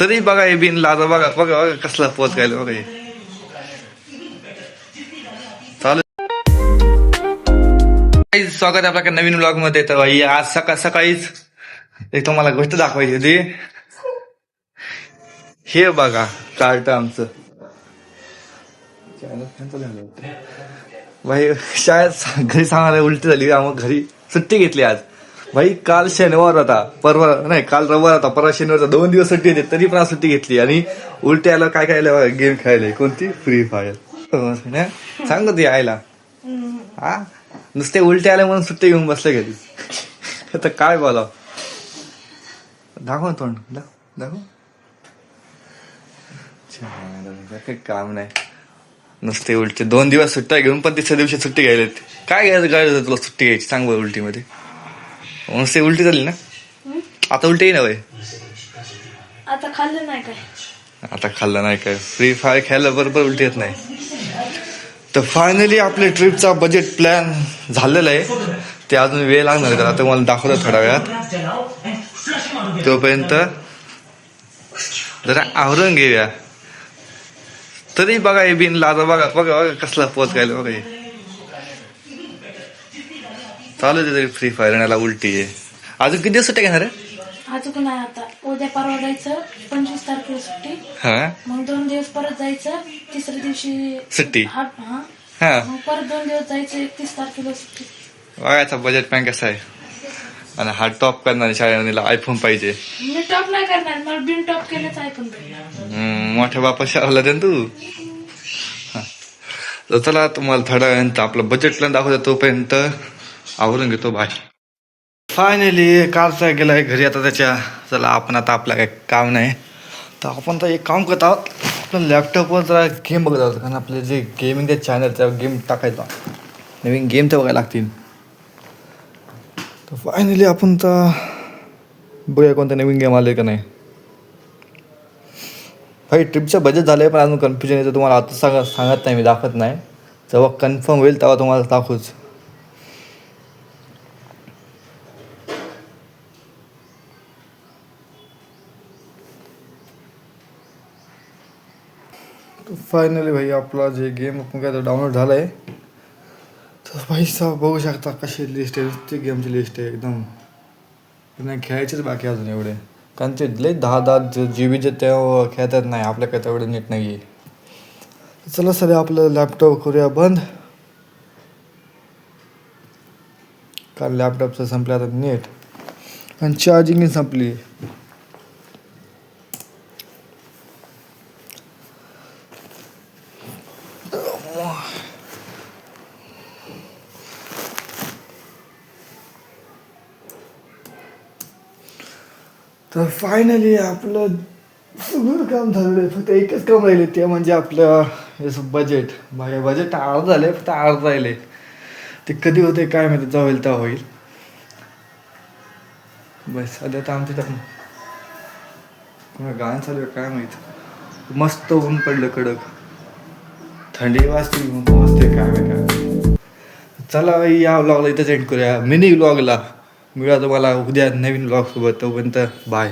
तरी बघा हे बिन लाजा बघा बघा बघा कसला पोच गायला बघा हे चालू. स्वागत आहे आपल्या नवीन व्लॉग मध्ये. तर भाई आज सकाळीच एक तुम्हाला गोष्ट दाखवायची होती. हे बघा कार्ट आमचं भाई शाळेत घरी सांगायला उलटी झाली. मग घरी सुट्टी घेतली आज. भाई काल शनिवार होता, परवा नाही काल रविवार होता, परवा शनिवारचा 2 दिवस सुट्टी होती, तरी पण आज सुट्टी घेतली. आणि उलटी आलं काय काय गेम खेळायला. कोणती? Free fire. सांगत यायला हा नुसते उलटे आले म्हणून सुट्टी घेऊन बसले घरी. आता काय बोलाव. दाखव तोंड दाखव. काही काम नाही, नुसते उलटे. 2 दिवस सुट्ट्या घेऊन पण तिसऱ्या दिवशी सुट्टी घ्यायला. काय घ्यायचं काय तुला सुट्टी घ्यायची सांग बरं. उलटी मध्ये नुसते उलटी झाली ना. आता उलटी येई ना भाई. आता खाल्लं नाही काय. आता खाल्लं नाही काय. फ्री फायर खेळायला बरोबर उलटी येत नाही. तर फायनली आपल्या ट्रिपचा बजेट प्लॅन झालेला आहे. ते अजून वेळ लागणार आहे. आता मला दाखवतो थोड्या वेळात. तोपर्यंत जरा आवरून घेऊया. तरी बघा हे बिन लाजा बघा बघा बघा कसला पोच गायला बघा हे चालू दे. तरी फ्री फायर याला उलटी आहे. अजून किती दिवस सुट्ट्या घेणार आहे? अजून नाही. आता उद्या परवा जायचं, 25 तारखेला सुट्टी. हा मग 2 दिवस परत जायचं, तिसऱ्या दिवशी सुट्टी. हा मग परत 2 दिवस जायचं, 31 तारखेला सुट्टी. बघायचा बजेट प्लॅन कसा आहे. आणि हा टॉप करणार शाळेमध्ये आयफोन पाहिजे. मी टॉप नाही करणार, मला बिन टॉप केलंच आयफोन पाहिजे. मोठ्या बापा शाळेला दे तू. तर चला तुम्हाला थोड्या वेळानंतर आपलं बजेट प्लॅन दाखवतो. तोपर्यंत आवरून घेतो बाय. फायनली कारचा गेलाय घरी आता त्याच्या. चला आपण आता आपलं काही काम नाही तर आपण तर एक काम करत आहोत. आपल्या लॅपटॉपवर जरा गेम बघत आहोत. कारण आपले जे गेमिंग ते चॅनल त्या गेम टाकायचा, नवीन गेम तर बघायला लागतील. तर फायनली आपण तर बघूया कोणत्या नवीन गेम आले का नाही. भाई ट्रिपचं बजेट झालं आहे पण अजून कन्फ्युजन येतं. तुम्हाला आता सांगत नाही, मी दाखवत नाही. जेव्हा कन्फर्म होईल तेव्हा तुम्हाला दाखवूच. फायनली भाई आपला जे गेम आपण काय डाउनलोड झाला आहे. तर भाई साहेब बघू शकता कशी लिस्ट आहे. ती गेमची लिस्ट आहे एकदम. नाही खेळायचीच बाकी अजून एवढे. कारण ते लई 10 GB जे ते खेळतात नाही. आपल्याकडे तेवढं नेट नाही आहे. चला सर आपलं लॅपटॉप करूया बंद. कारण लॅपटॉपचं संपलं आता नेट आणि चार्जिंग संपली. तर फायनली आपलं सगळं काम झालेलं आहे. फक्त एकच काम राहिले ते म्हणजे आपलं याचं बजेट. बजेट अर्ध झालं फक्त अर्ध राहिले. ते कधी होते काय माहिती. जेव्हा होईल तेव्हा होईल. बस सध्या तर आमच्या तर गाणं चालू आहे काय माहीत. मस्त ऊन पडलं कडक. थंडी वाजते मस्त आहे काय काय. चला या व्लॉगला इथंच एंड करूया. मिनी व्लॉगला मिळा तुम्हाला उद्या नवीन व्लॉग सोबत. तोपर्यंत बाय.